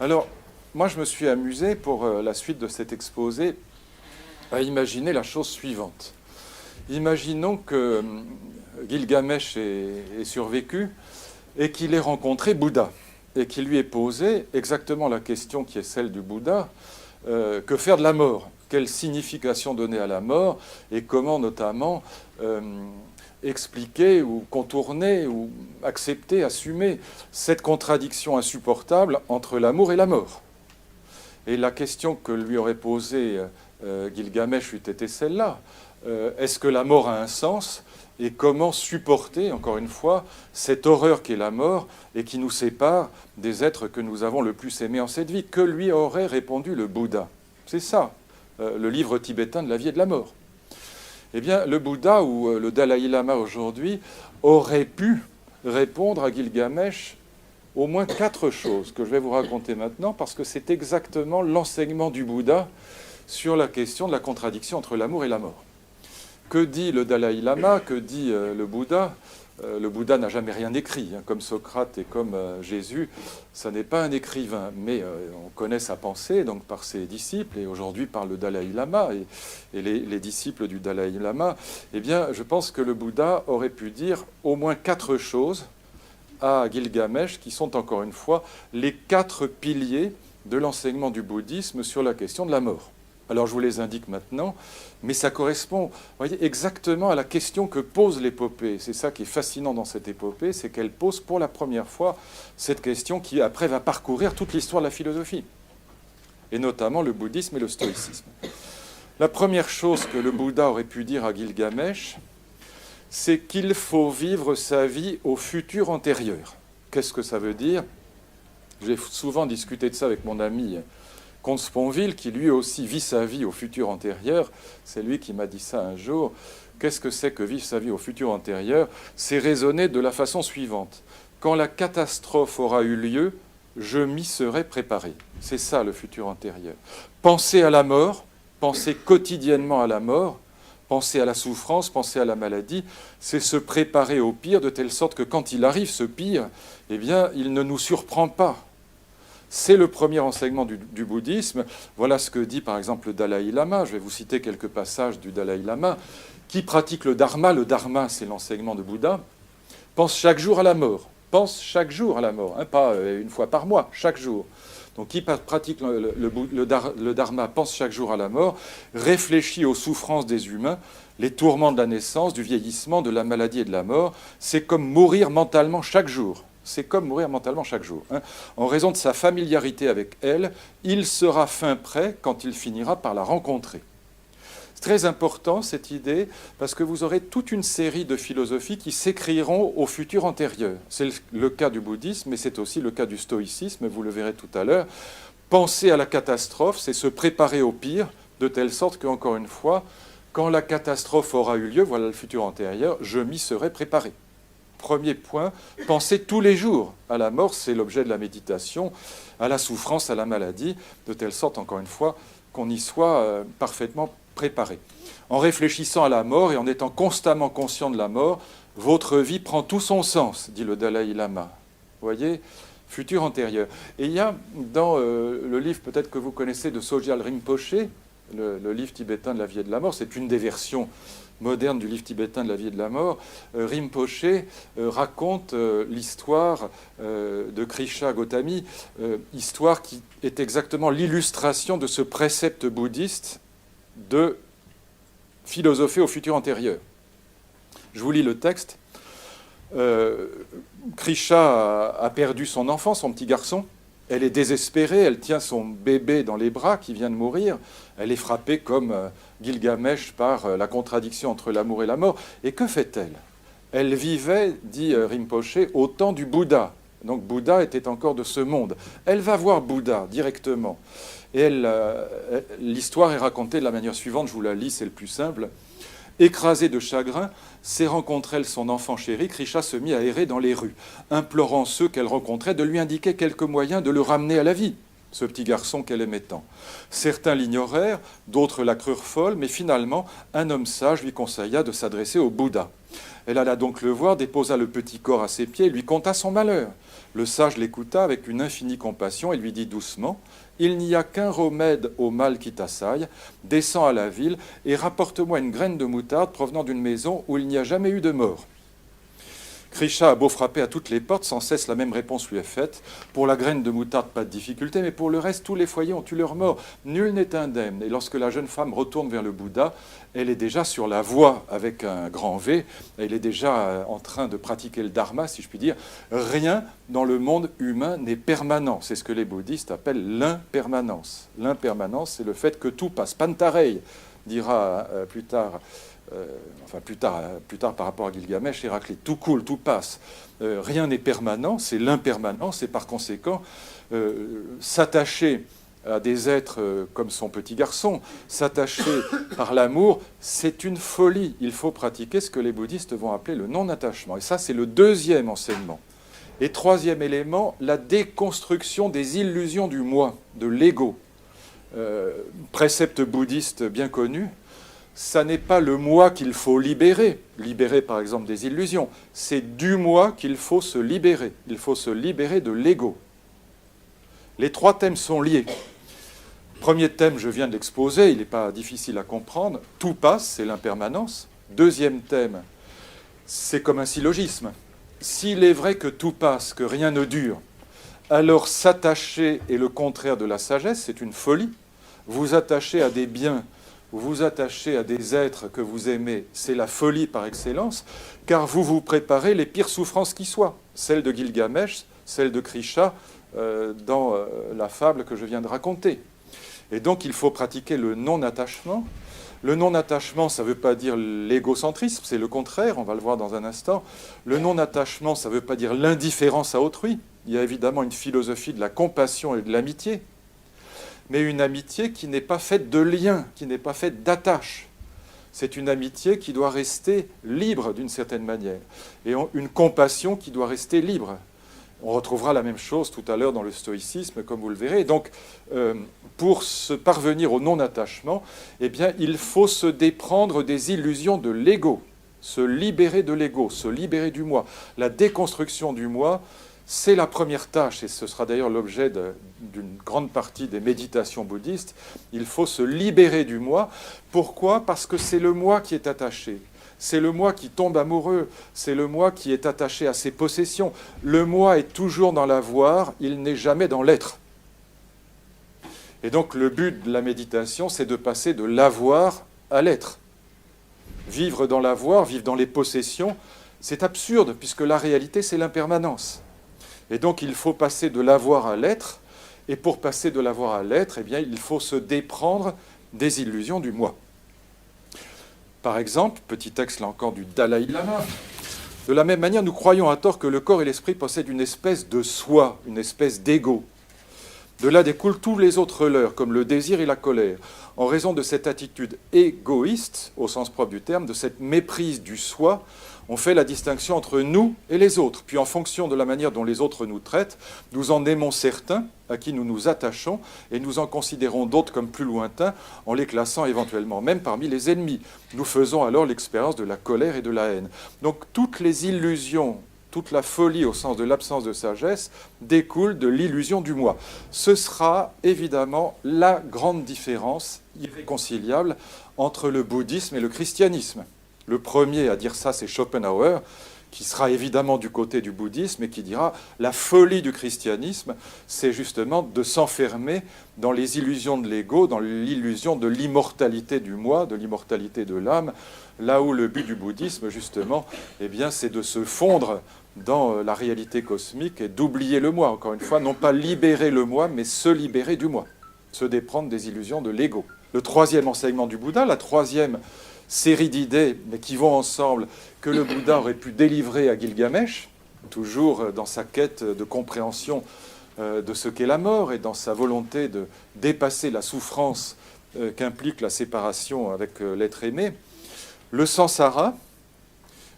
Alors, moi, je me suis amusé pour la suite de cet exposé à imaginer la chose suivante. Imaginons que Gilgamesh ait survécu et qu'il ait rencontré Bouddha et qu'il lui ait posé exactement la question qui est celle du Bouddha, que faire de la mort? Quelle signification donner à la mort et comment notamment expliquer ou contourner ou accepter, assumer cette contradiction insupportable entre l'amour et la mort. Et la question que lui aurait posée Gilgamesh eût été celle-là. Est-ce que la mort a un sens? Et comment supporter, encore une fois, cette horreur qu'est la mort et qui nous sépare des êtres que nous avons le plus aimés en cette vie? Que lui aurait répondu le Bouddha? C'est ça, le livre tibétain de la vie et de la mort. Eh bien, le Bouddha ou le Dalai Lama aujourd'hui aurait pu répondre à Gilgamesh au moins 4 choses que je vais vous raconter maintenant, parce que c'est exactement l'enseignement du Bouddha sur la question de la contradiction entre l'amour et la mort. Que dit le Dalai Lama? Que dit le Bouddha? Le Bouddha n'a jamais rien écrit, hein, comme Socrate et comme Jésus. Ça n'est pas un écrivain, mais on connaît sa pensée donc par ses disciples, et aujourd'hui par le Dalai Lama et les disciples du Dalai Lama. Eh bien, je pense que le Bouddha aurait pu dire au moins 4 choses à Gilgamesh, qui sont encore une fois les 4 piliers de l'enseignement du bouddhisme sur la question de la mort. Alors je vous les indique maintenant, mais ça correspond, voyez, exactement à la question que pose l'épopée. C'est ça qui est fascinant dans cette épopée, c'est qu'elle pose pour la première fois cette question qui après va parcourir toute l'histoire de la philosophie, et notamment le bouddhisme et le stoïcisme. La première chose que le Bouddha aurait pu dire à Gilgamesh, c'est qu'il faut vivre sa vie au futur antérieur. Qu'est-ce que ça veut dire? J'ai souvent discuté de ça avec mon ami Comte Sponville, qui lui aussi vit sa vie au futur antérieur. C'est lui qui m'a dit ça un jour. Qu'est-ce que c'est que vivre sa vie au futur antérieur? C'est raisonner de la façon suivante. Quand la catastrophe aura eu lieu, je m'y serai préparé. C'est ça le futur antérieur. Penser à la mort, penser quotidiennement à la mort, penser à la souffrance, penser à la maladie, c'est se préparer au pire de telle sorte que quand il arrive ce pire, eh bien, il ne nous surprend pas. C'est le premier enseignement du bouddhisme. Voilà ce que dit par exemple le Dalai Lama. Je vais vous citer quelques passages du Dalai Lama. Qui pratique le dharma? Le dharma, c'est l'enseignement de Bouddha. Pense chaque jour à la mort. Pense chaque jour à la mort, hein, pas une fois par mois, chaque jour. Donc qui pratique le dharma pense chaque jour à la mort, réfléchit aux souffrances des humains, les tourments de la naissance, du vieillissement, de la maladie et de la mort. C'est comme mourir mentalement chaque jour. C'est comme mourir mentalement chaque jour. Hein. En raison de sa familiarité avec elle, il sera fin prêt quand il finira par la rencontrer. C'est très important cette idée, parce que vous aurez toute une série de philosophies qui s'écriront au futur antérieur. C'est le cas du bouddhisme, mais c'est aussi le cas du stoïcisme, vous le verrez tout à l'heure. Penser à la catastrophe, c'est se préparer au pire, de telle sorte que, encore une fois, quand la catastrophe aura eu lieu, voilà le futur antérieur, je m'y serai préparé. Premier point, penser tous les jours à la mort, c'est l'objet de la méditation, à la souffrance, à la maladie, de telle sorte, encore une fois, qu'on y soit parfaitement préparé. En réfléchissant à la mort et en étant constamment conscient de la mort, votre vie prend tout son sens, dit le Dalai Lama. Vous voyez, futur antérieur. Et il y a dans le livre peut-être que vous connaissez de Sogyal Rinpoche, le livre tibétain de la vie et de la mort, c'est une des versions moderne du livre tibétain de la vie et de la mort, Rinpoche raconte l'histoire de Krisha Gotami, histoire qui est exactement l'illustration de ce précepte bouddhiste de philosopher au futur antérieur. Je vous lis le texte. Krisha a perdu son enfant, son petit garçon. Elle est désespérée, elle tient son bébé dans les bras qui vient de mourir. Elle est frappée comme Gilgamesh par la contradiction entre l'amour et la mort. Et que fait-elle? Elle vivait, dit Rinpoche, au temps du Bouddha. Donc Bouddha était encore de ce monde. Elle va voir Bouddha directement. Et l'histoire est racontée de la manière suivante, je vous la lis, c'est le plus simple. Écrasée de chagrin, serrant contre elle son enfant chéri, Krisha se mit à errer dans les rues, implorant ceux qu'elle rencontrait de lui indiquer quelques moyens de le ramener à la vie, ce petit garçon qu'elle aimait tant. Certains l'ignorèrent, d'autres la crurent folle, mais finalement, un homme sage lui conseilla de s'adresser au Bouddha. Elle alla donc le voir, déposa le petit corps à ses pieds et lui conta son malheur. Le sage l'écouta avec une infinie compassion et lui dit doucement, « Il n'y a qu'un remède au mal qui t'assaille. Descends à la ville et rapporte-moi une graine de moutarde provenant d'une maison où il n'y a jamais eu de mort. » Krisha a beau frapper à toutes les portes, sans cesse la même réponse lui est faite. Pour la graine de moutarde, pas de difficulté, mais pour le reste, tous les foyers ont eu leur mort. Nul n'est indemne. Et lorsque la jeune femme retourne vers le Bouddha, elle est déjà sur la voie avec un grand V. Elle est déjà en train de pratiquer le dharma, si je puis dire. Rien dans le monde humain n'est permanent. C'est ce que les bouddhistes appellent l'impermanence. L'impermanence, c'est le fait que tout passe. Pantarei dira plus tard par rapport à Gilgamesh, Héraclite, tout coule, tout passe. Rien n'est permanent, c'est l'impermanence, et par conséquent, s'attacher à des êtres comme son petit garçon, s'attacher par l'amour, c'est une folie. Il faut pratiquer ce que les bouddhistes vont appeler le non-attachement. Et ça, c'est le deuxième enseignement. Et troisième élément, la déconstruction des illusions du moi, de l'ego. Précepte bouddhiste bien connu, ça n'est pas le moi qu'il faut libérer par exemple des illusions, c'est du moi qu'il faut se libérer. Il faut se libérer de l'ego. Les trois thèmes sont liés. Premier thème, je viens de l'exposer, il n'est pas difficile à comprendre. Tout passe, c'est l'impermanence. Deuxième thème, c'est comme un syllogisme. S'il est vrai que tout passe, que rien ne dure, alors s'attacher est le contraire de la sagesse, c'est une folie. Vous attachez à des biens, vous attachez à des êtres que vous aimez, c'est la folie par excellence, car vous vous préparez les pires souffrances qui soient, celles de Gilgamesh, celles de Krisha, dans la fable que je viens de raconter. Et donc il faut pratiquer le non-attachement. Le non-attachement, ça ne veut pas dire l'égocentrisme, c'est le contraire, on va le voir dans un instant. Le non-attachement, ça ne veut pas dire l'indifférence à autrui. Il y a évidemment une philosophie de la compassion et de l'amitié, mais une amitié qui n'est pas faite de liens, qui n'est pas faite d'attache. C'est une amitié qui doit rester libre d'une certaine manière, et une compassion qui doit rester libre. On retrouvera la même chose tout à l'heure dans le stoïcisme, comme vous le verrez. Donc, pour se parvenir au non-attachement, eh bien, il faut se déprendre des illusions de l'ego, se libérer de l'ego, se libérer du moi. La déconstruction du moi, c'est la première tâche, et ce sera d'ailleurs l'objet d'une grande partie des méditations bouddhistes. Il faut se libérer du moi. Pourquoi ? Parce que c'est le moi qui est attaché. C'est le moi qui tombe amoureux. C'est le moi qui est attaché à ses possessions. Le moi est toujours dans l'avoir, il n'est jamais dans l'être. Et donc le but de la méditation, c'est de passer de l'avoir à l'être. Vivre dans l'avoir, vivre dans les possessions, c'est absurde, puisque la réalité, c'est l'impermanence. Et donc, il faut passer de l'avoir à l'être, et pour passer de l'avoir à l'être, eh bien, il faut se déprendre des illusions du moi. Par exemple, petit texte là encore du Dalai Lama, de la même manière, nous croyons à tort que le corps et l'esprit possèdent une espèce de soi, une espèce d'ego. De là découlent tous les autres leurs, comme le désir et la colère. En raison de cette attitude égoïste, au sens propre du terme, de cette méprise du soi, on fait la distinction entre nous et les autres. Puis en fonction de la manière dont les autres nous traitent, nous en aimons certains à qui nous nous attachons et nous en considérons d'autres comme plus lointains en les classant éventuellement même parmi les ennemis. Nous faisons alors l'expérience de la colère et de la haine. Donc toutes les illusions, toute la folie au sens de l'absence de sagesse découle de l'illusion du moi. Ce sera évidemment la grande différence irréconciliable entre le bouddhisme et le christianisme. Le premier à dire ça, c'est Schopenhauer, qui sera évidemment du côté du bouddhisme et qui dira la folie du christianisme, c'est justement de s'enfermer dans les illusions de l'ego, dans l'illusion de l'immortalité du moi, de l'immortalité de l'âme, là où le but du bouddhisme, justement, eh bien, c'est de se fondre dans la réalité cosmique et d'oublier le moi. Encore une fois, non pas libérer le moi, mais se libérer du moi, se déprendre des illusions de l'ego. Le troisième enseignement du Bouddha, la troisième série d'idées, mais qui vont ensemble, que le Bouddha aurait pu délivrer à Gilgamesh, toujours dans sa quête de compréhension de ce qu'est la mort et dans sa volonté de dépasser la souffrance qu'implique la séparation avec l'être aimé, le samsara,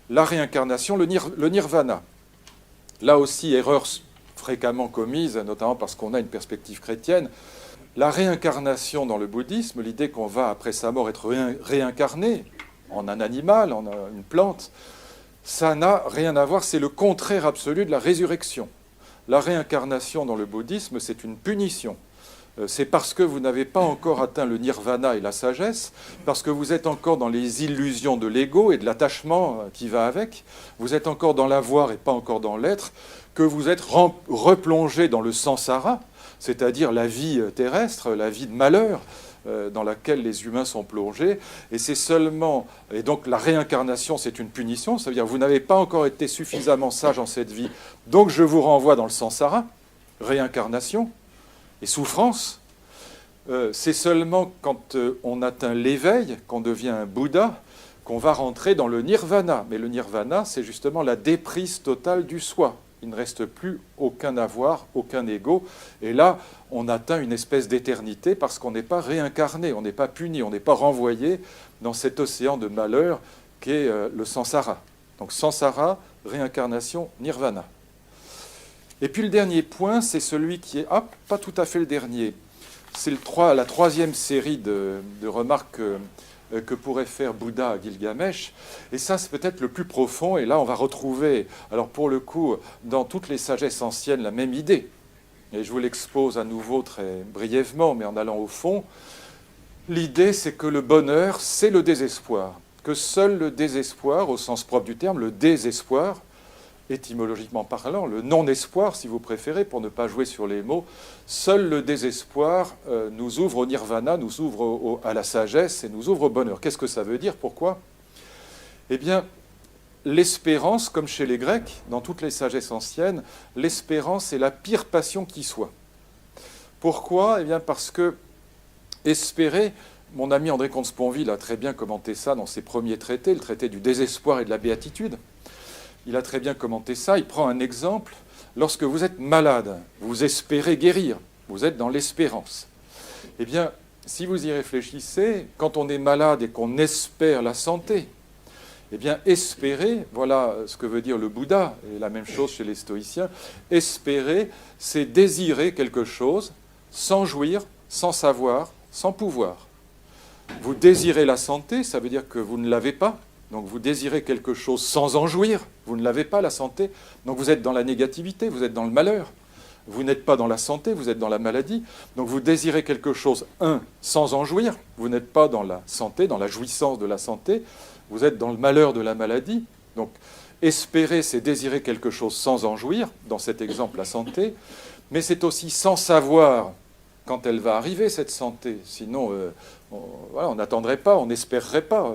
la réincarnation, le nirvana. Là aussi, erreur fréquemment commise, notamment parce qu'on a une perspective chrétienne. La réincarnation dans le bouddhisme, l'idée qu'on va, après sa mort, être réincarné en un animal, en une plante, ça n'a rien à voir, c'est le contraire absolu de la résurrection. la réincarnation dans le bouddhisme, c'est une punition. C'est parce que vous n'avez pas encore atteint le nirvana et la sagesse, parce que vous êtes encore dans les illusions de l'ego et de l'attachement qui va avec, vous êtes encore dans l'avoir et pas encore dans l'être, que vous êtes replongé dans le samsara, c'est-à-dire la vie terrestre, la vie de malheur, dans laquelle les humains sont plongés. Et c'est seulement... Et donc la réincarnation, c'est une punition, ça veut dire que vous n'avez pas encore été suffisamment sage en cette vie, donc je vous renvoie dans le samsara, réincarnation et souffrance. C'est seulement quand on atteint l'éveil, qu'on devient un Bouddha, qu'on va rentrer dans le nirvana. Mais le nirvana, c'est justement la déprise totale du soi. Il ne reste plus aucun avoir, aucun ego. Et là, on atteint une espèce d'éternité parce qu'on n'est pas réincarné, on n'est pas puni, on n'est pas renvoyé dans cet océan de malheur qu'est le samsara. Donc samsara, réincarnation, nirvana. Et puis le dernier point, c'est celui qui est... Ah, pas tout à fait le dernier. C'est la troisième série de remarques que pourrait faire Bouddha à Gilgamesh. Et ça, c'est peut-être le plus profond. Et là, on va retrouver, alors pour le coup, dans toutes les sagesses anciennes, la même idée. Et je vous l'expose à nouveau très brièvement, mais en allant au fond. L'idée, c'est que le bonheur, c'est le désespoir. Que seul le désespoir, au sens propre du terme, le désespoir, étymologiquement parlant, le non-espoir, si vous préférez, pour ne pas jouer sur les mots, seul le désespoir nous ouvre au nirvana, nous ouvre à la sagesse et nous ouvre au bonheur. Qu'est-ce que ça veut dire? Pourquoi? Eh bien, l'espérance, comme chez les Grecs, dans toutes les sagesses anciennes, l'espérance est la pire passion qui soit. Pourquoi? Eh bien, parce que espérer, mon ami André Comte-Sponville a très bien commenté ça dans ses premiers traités, le traité du désespoir et de la béatitude. Il a très bien commenté ça. Il prend un exemple. Lorsque vous êtes malade, vous espérez guérir. Vous êtes dans l'espérance. Eh bien, si vous y réfléchissez, quand on est malade et qu'on espère la santé, eh bien, espérer, voilà ce que veut dire le Bouddha, et la même chose chez les stoïciens, espérer, c'est désirer quelque chose sans jouir, sans savoir, sans pouvoir. Vous désirez la santé, ça veut dire que vous ne l'avez pas. Donc vous désirez quelque chose sans en jouir, vous ne l'avez pas, la santé. Donc vous êtes dans la négativité, vous êtes dans le malheur. Vous n'êtes pas dans la santé, vous êtes dans la maladie. Donc vous désirez quelque chose, sans en jouir. Vous n'êtes pas dans la santé, dans la jouissance de la santé. Vous êtes dans le malheur de la maladie. Donc espérer, c'est désirer quelque chose sans en jouir, dans cet exemple, la santé. Mais c'est aussi sans savoir quand elle va arriver, cette santé. Sinon, on n'attendrait pas, on n'espérerait pas.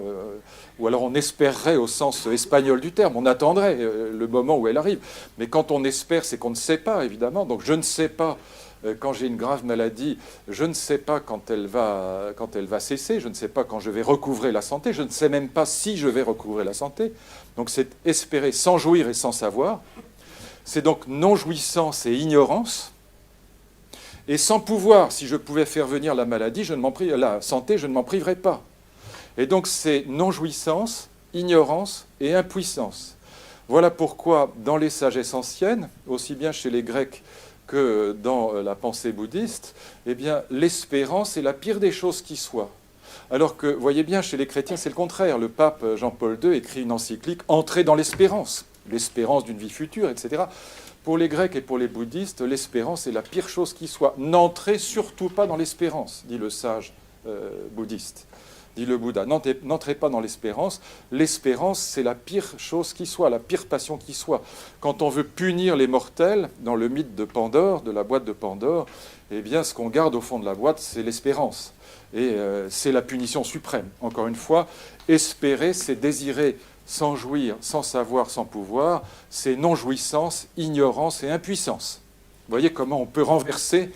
Ou alors on espérerait au sens espagnol du terme, on attendrait le moment où elle arrive. Mais quand on espère, c'est qu'on ne sait pas, évidemment. Donc je ne sais pas, quand j'ai une grave maladie, je ne sais pas quand elle va cesser, je ne sais pas quand je vais recouvrer la santé, je ne sais même pas si je vais recouvrer la santé. Donc c'est espérer sans jouir et sans savoir. C'est donc non-jouissance et ignorance. Et sans pouvoir, si je pouvais faire venir la maladie, la santé, je ne m'en priverais pas. Et donc c'est non-jouissance, ignorance et impuissance. Voilà pourquoi dans les sagesses anciennes, aussi bien chez les Grecs que dans la pensée bouddhiste, eh bien l'espérance est la pire des choses qui soient. Alors que, voyez bien, chez les chrétiens, c'est le contraire. Le pape Jean-Paul II écrit une encyclique « Entrer dans l'espérance », l'espérance d'une vie future, etc. Pour les Grecs et pour les bouddhistes, l'espérance est la pire chose qui soit. N'entrez surtout pas dans l'espérance, dit le sage bouddhiste, dit le Bouddha. N'entrez pas dans l'espérance. L'espérance, c'est la pire chose qui soit, la pire passion qui soit. Quand on veut punir les mortels, dans le mythe de Pandore, de la boîte de Pandore, eh bien, ce qu'on garde au fond de la boîte, c'est l'espérance. Et c'est la punition suprême. Encore une fois, espérer, c'est désirer sans jouir, sans savoir, sans pouvoir, c'est non-jouissance, ignorance et impuissance. Vous voyez comment on peut renverser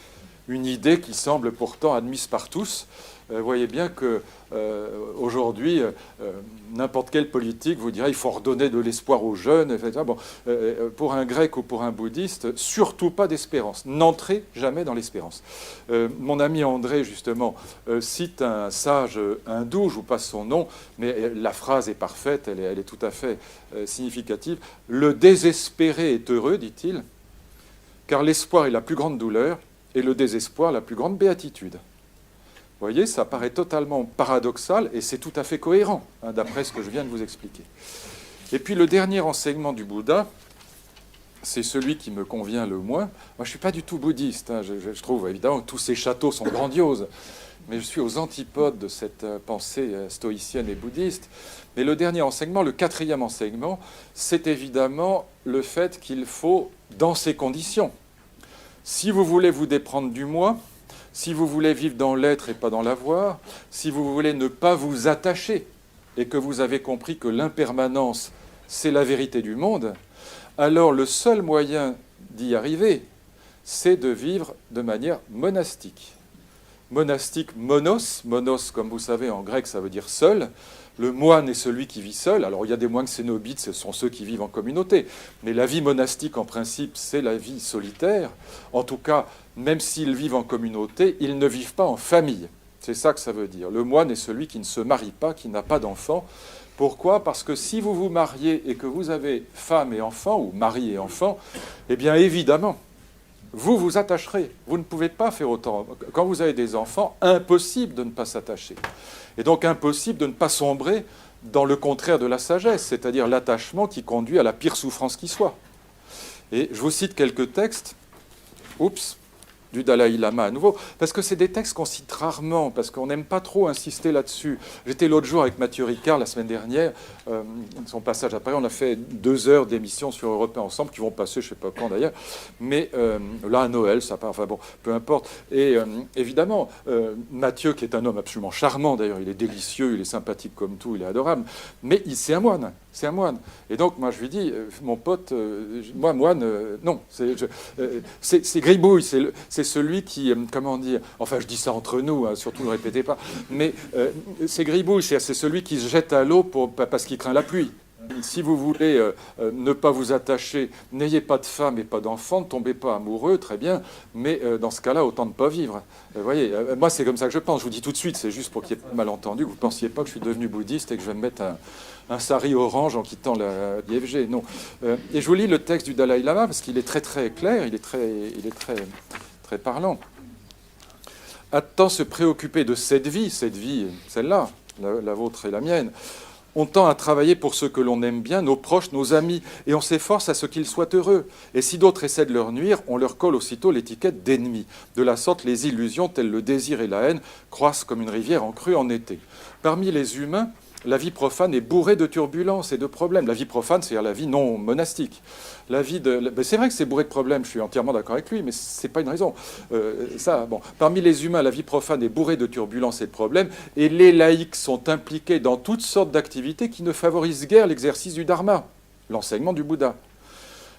une idée qui semble pourtant admise par tous. Vous voyez bien qu'aujourd'hui, n'importe quel politique vous dirait qu'il faut redonner de l'espoir aux jeunes. Etc. Bon, pour un grec ou pour un bouddhiste, surtout pas d'espérance. N'entrez jamais dans l'espérance. Mon ami André, justement, cite un sage hindou, je vous passe son nom, mais la phrase est parfaite, elle est tout à fait significative. « Le désespéré est heureux, dit-il, car l'espoir est la plus grande douleur et le désespoir la plus grande béatitude. » Vous voyez, ça paraît totalement paradoxal et c'est tout à fait cohérent, d'après ce que je viens de vous expliquer. Et puis le dernier enseignement du Bouddha, c'est celui qui me convient le moins. Moi, je ne suis pas du tout bouddhiste. Hein. Je trouve évidemment que tous ces châteaux sont grandioses, mais je suis aux antipodes de cette pensée stoïcienne et bouddhiste. Mais le dernier enseignement, le quatrième enseignement, c'est évidemment le fait qu'il faut, dans ces conditions, si vous voulez vous déprendre du moi, si vous voulez vivre dans l'être et pas dans l'avoir, si vous voulez ne pas vous attacher et que vous avez compris que l'impermanence, c'est la vérité du monde, alors le seul moyen d'y arriver, c'est de vivre de manière monastique. Monastique, monos, monos, comme vous savez, en grec, ça veut dire seul. Le moine est celui qui vit seul. Alors, il y a des moines cénobites, ce sont ceux qui vivent en communauté. Mais la vie monastique, en principe, c'est la vie solitaire. En tout cas, même s'ils vivent en communauté, ils ne vivent pas en famille. C'est ça que ça veut dire. Le moine est celui qui ne se marie pas, qui n'a pas d'enfant. Pourquoi ? Parce que si vous vous mariez et que vous avez femme et enfant, ou mari et enfant, eh bien, évidemment, vous vous attacherez. Vous ne pouvez pas faire autant. Quand vous avez des enfants, impossible de ne pas s'attacher. Et donc impossible de ne pas sombrer dans le contraire de la sagesse, c'est-à-dire l'attachement qui conduit à la pire souffrance qui soit. Et je vous cite quelques textes. Du Dalai Lama à nouveau, parce que c'est des textes qu'on cite rarement, parce qu'on n'aime pas trop insister là-dessus. J'étais l'autre jour avec Mathieu Ricard, la semaine dernière, son passage à Paris, on a fait 2 heures d'émissions sur Europe 1 ensemble, qui vont passer, je ne sais pas quand d'ailleurs, mais là à Noël, ça part, enfin bon, peu importe. Et évidemment, Mathieu, qui est un homme absolument charmant d'ailleurs, il est délicieux, il est sympathique comme tout, il est adorable, mais c'est un moine. C'est un moine. Et donc, moi, je lui dis, mon pote, moi, moine, non. C'est Gribouille, c'est celui qui, comment dire, enfin, je dis ça entre nous, hein, surtout ne répétez pas, mais c'est Gribouille, c'est celui qui se jette à l'eau parce qu'il craint la pluie. Si vous voulez ne pas vous attacher, n'ayez pas de femme et pas d'enfant, ne tombez pas amoureux, très bien, mais dans ce cas-là, autant ne pas vivre. Vous voyez, moi, c'est comme ça que je pense. Je vous dis tout de suite, c'est juste pour qu'il y ait pas de malentendu, que vous ne pensiez pas que je suis devenu bouddhiste et que je vais me mettre un sari orange en quittant la l'IFG. Non. Et je vous lis le texte du Dalai Lama, parce qu'il est très, très clair, il est très, très parlant. À-t-on se préoccuper de cette vie, celle-là, la vôtre et la mienne, on tend à travailler pour ceux que l'on aime bien, nos proches, nos amis, et on s'efforce à ce qu'ils soient heureux. Et si d'autres essaient de leur nuire, on leur colle aussitôt l'étiquette d'ennemi. De la sorte, les illusions, telles le désir et la haine, croissent comme une rivière en crue en été. Parmi les humains, la vie profane est bourrée de turbulences et de problèmes. La vie profane, c'est-à-dire la vie non monastique. C'est vrai que c'est bourré de problèmes, je suis entièrement d'accord avec lui, mais ce n'est pas une raison. Parmi les humains, la vie profane est bourrée de turbulences et de problèmes, et les laïcs sont impliqués dans toutes sortes d'activités qui ne favorisent guère l'exercice du dharma, l'enseignement du Bouddha.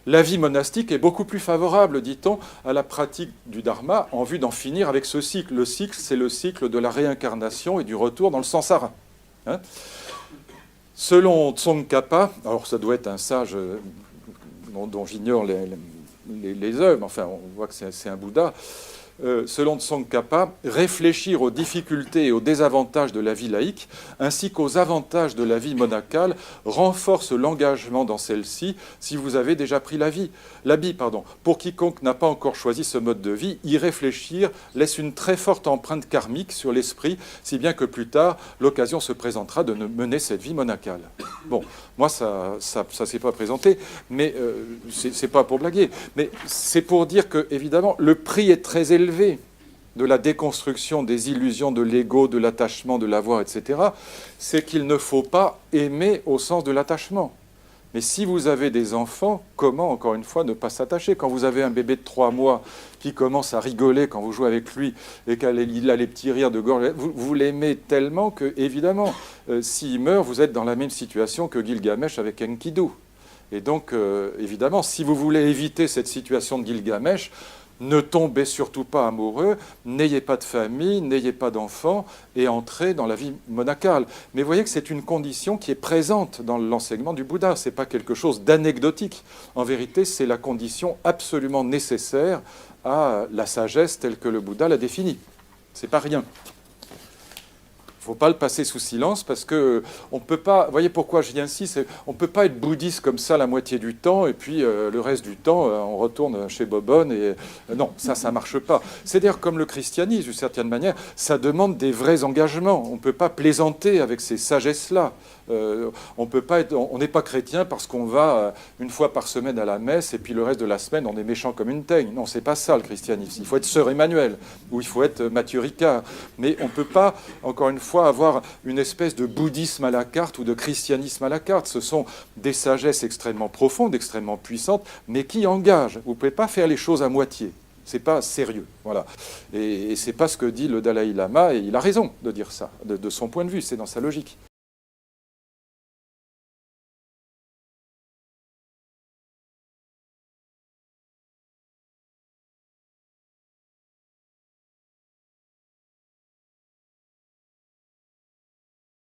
La vie monastique est beaucoup plus favorable, dit-on, à la pratique du dharma en vue d'en finir avec ce cycle. Le cycle, c'est le cycle de la réincarnation et du retour dans le samsara. Hein ? Selon Tsongkhapa, alors ça doit être un sage dont j'ignore les œuvres, enfin on voit que c'est un Bouddha, selon Tsongkhapa, réfléchir aux difficultés et aux désavantages de la vie laïque, ainsi qu'aux avantages de la vie monacale, renforce l'engagement dans celle-ci si vous avez déjà pris l'habit. Pour quiconque n'a pas encore choisi ce mode de vie, y réfléchir laisse une très forte empreinte karmique sur l'esprit, si bien que plus tard, l'occasion se présentera de mener cette vie monacale. Bon, moi, ça s'est pas présenté, mais c'est pas pour blaguer, mais c'est pour dire que, évidemment, le prix est très élevé de la déconstruction des illusions de l'ego, de l'attachement, de l'avoir, etc., c'est qu'il ne faut pas aimer au sens de l'attachement. Mais si vous avez des enfants, comment, encore une fois, ne pas s'attacher ? Quand vous avez un bébé de 3 mois qui commence à rigoler quand vous jouez avec lui et qu'il a les petits rires de gorge, vous l'aimez tellement que, évidemment, s'il meurt, vous êtes dans la même situation que Gilgamesh avec Enkidu. Et donc, évidemment, si vous voulez éviter cette situation de Gilgamesh, ne tombez surtout pas amoureux, n'ayez pas de famille, n'ayez pas d'enfants et entrez dans la vie monacale. Mais vous voyez que c'est une condition qui est présente dans l'enseignement du Bouddha. Ce n'est pas quelque chose d'anecdotique. En vérité, c'est la condition absolument nécessaire à la sagesse telle que le Bouddha l'a définie. Ce n'est pas rien. Il ne faut pas le passer sous silence parce que on peut pas. Vous voyez pourquoi j'y insiste, on ne peut pas être bouddhiste comme ça la moitié du temps et puis le reste du temps on retourne chez Bobonne et non, ça ne marche pas. C'est-à-dire comme le christianisme d'une certaine manière, ça demande des vrais engagements. On ne peut pas plaisanter avec ces sagesses-là. On n'est pas chrétien parce qu'on va une fois par semaine à la messe et puis le reste de la semaine on est méchant comme une teigne. Non, c'est pas ça le christianisme. Il faut être sœur Emmanuel ou il faut être Mathieu Ricard. Mais on ne peut pas, encore une fois, avoir une espèce de bouddhisme à la carte ou de christianisme à la carte. Ce sont des sagesses extrêmement profondes, extrêmement puissantes, mais qui engagent. Vous ne pouvez pas faire les choses à moitié. C'est pas sérieux, voilà. Et c'est pas ce que dit le Dalai Lama, et il a raison de dire ça, de son point de vue, c'est dans sa logique.